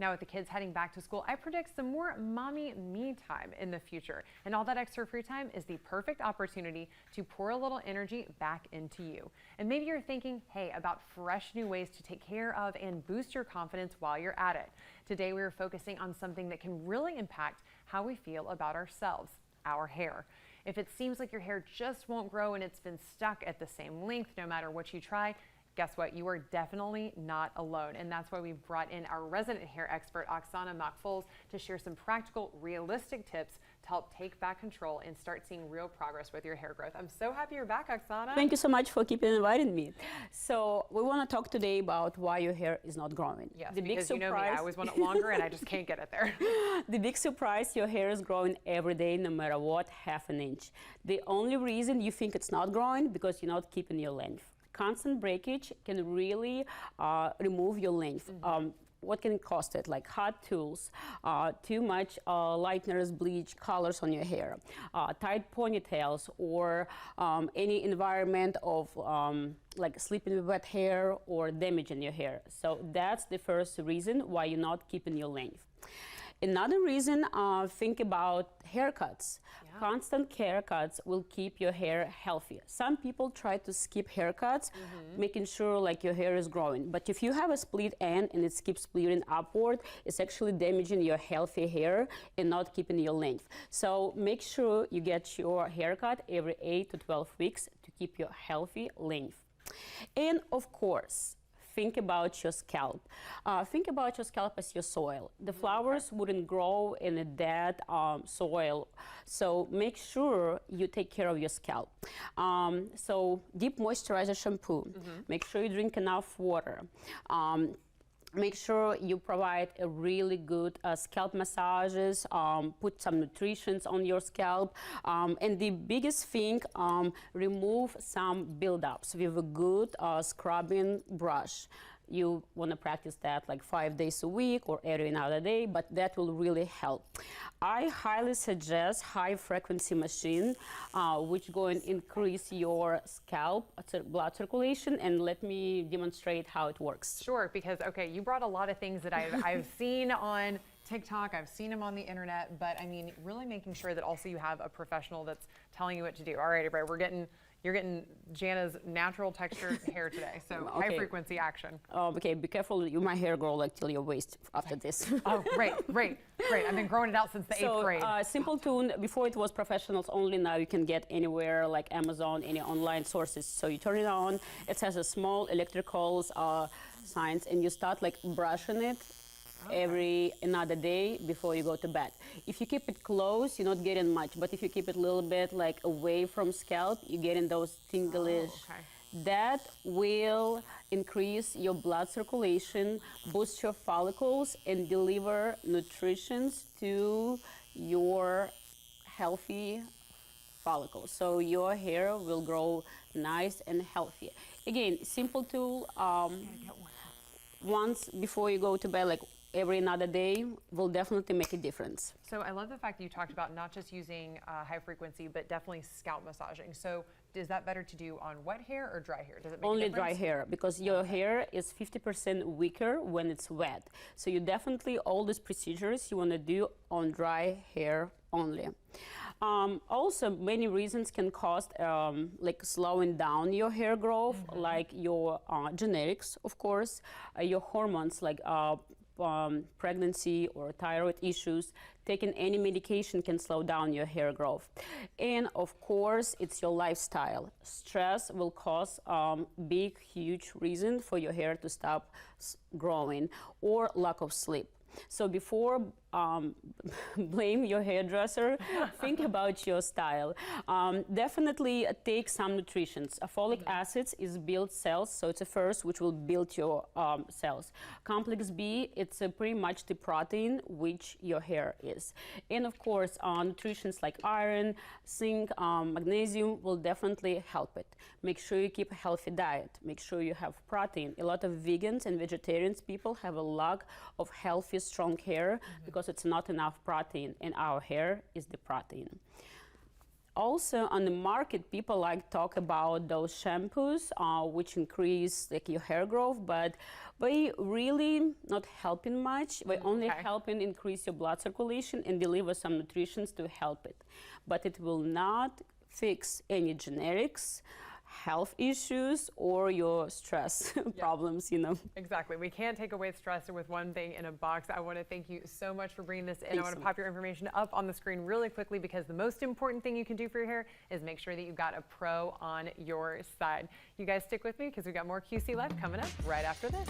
Now with the kids heading back to school, I predict some more mommy me time in the future. And all that extra free time is the perfect opportunity to pour a little energy back into you. And maybe you're thinking, hey, about fresh new ways to take care of and boost your confidence while you're at it. Today we are focusing on something that can really impact how we feel about ourselves, our hair. If it seems like your hair just won't grow and it's been stuck at the same length no matter what you try, guess what? You are definitely not alone. And that's why we brought in our resident hair expert, Oksana Makfols, to share some practical, realistic tips to help take back control and start seeing real progress with your hair growth. I'm so happy you're back, Oksana. Thank you so much for keeping inviting me. So we want to talk today about why your hair is not growing. Yes, the because big you know me, I always want it longer and I just can't get it there. The big surprise, your hair is growing every day, no matter what, half an inch. The only reason you think it's not growing because you're not keeping your length. Constant breakage can really remove your length. What can it cost it? Like hot tools, too much lighteners, bleach, colors on your hair, tight ponytails, or any environment of like sleeping with wet hair or damaging your hair. So that's the first reason why you're not keeping your length. Another reason, think about haircuts. Yeah. Constant haircuts will keep your hair healthy. Some people try to skip haircuts, making sure like your hair is growing. But if you have a split end and it keeps splitting upward, it's actually damaging your healthy hair and not keeping your length. So make sure you get your haircut every 8 to 12 weeks to keep your healthy length. And of course, think about your scalp. Think about your scalp as your soil. The flowers wouldn't grow in a dead soil, so make sure you take care of your scalp. So deep moisturizer shampoo. Make sure you drink enough water. Make sure you provide a really good scalp massages, put some nutrition on your scalp, and the biggest thing, remove some buildups with a good scrubbing brush. You want to practice that like 5 days a week or every another day, but that will really help. I highly suggest high frequency machine, which going to increase your scalp blood circulation, and let me demonstrate how it works. Sure, because okay, you brought a lot of things that I've seen on TikTok, I've seen them on the internet, but I mean, really making sure that also you have a professional that's telling you what to do. All right, everybody, you're getting Jana's natural textured hair today, so okay. High frequency action. Okay, be careful, you might hair grow like till your waist after this. Oh, great. I've been growing it out since the 8th grade. Simple tune, before it was professionals only, now you can get anywhere like Amazon, any online sources. So you turn it on, it has a small electrical signs, and you start like brushing it. Okay. Every another day before you go to bed. If you keep it close, you're not getting much, but if you keep it a little bit like away from scalp, you're getting those tinglish. Oh, okay. That will increase your blood circulation, boost your follicles, and deliver nutrition to your healthy follicles. So your hair will grow nice and healthy. Again, simple tool. Once before you go to bed, like every another day, will definitely make a difference. So I love the fact that you talked about not just using high frequency, but definitely scalp massaging. So is that better to do on wet hair or dry hair? Does it make Only a difference? Dry hair, because your hair is 50% weaker when it's wet. So you definitely, all these procedures you want to do on dry hair only. Also, many reasons can cause like slowing down your hair growth, like your genetics, of course, your hormones, like pregnancy or thyroid issues. Taking any medication can slow down your hair growth. And of course, it's your lifestyle. Stress will cause big, huge reason for your hair to stop growing, or lack of sleep. So before blame your hairdresser, think about your style. Definitely take some nutrition. Folic acids is build cells, so it's a first which will build your cells. Complex B, it's pretty much the protein which your hair is. And of course, nutrition like iron, zinc, magnesium will definitely help it. Make sure you keep a healthy diet. Make sure you have protein. A lot of vegans and vegetarians people have a lack of healthy, strong hair because it's not enough protein, and our hair is the protein. Also on the market, people like talk about those shampoos which increase like your hair growth, but they really not helping much. They only helping increase your blood circulation and deliver some nutrition to help it. But it will not fix any genetics, health issues, or your stress problems, you know. Exactly. We can't take away stress with one thing in a box. I want to thank you so much for bringing this in. I want to pop your information up on the screen really quickly, because the most important thing you can do for your hair is make sure that you've got a pro on your side. You guys stick with me, because we've got more QC Live coming up right after this.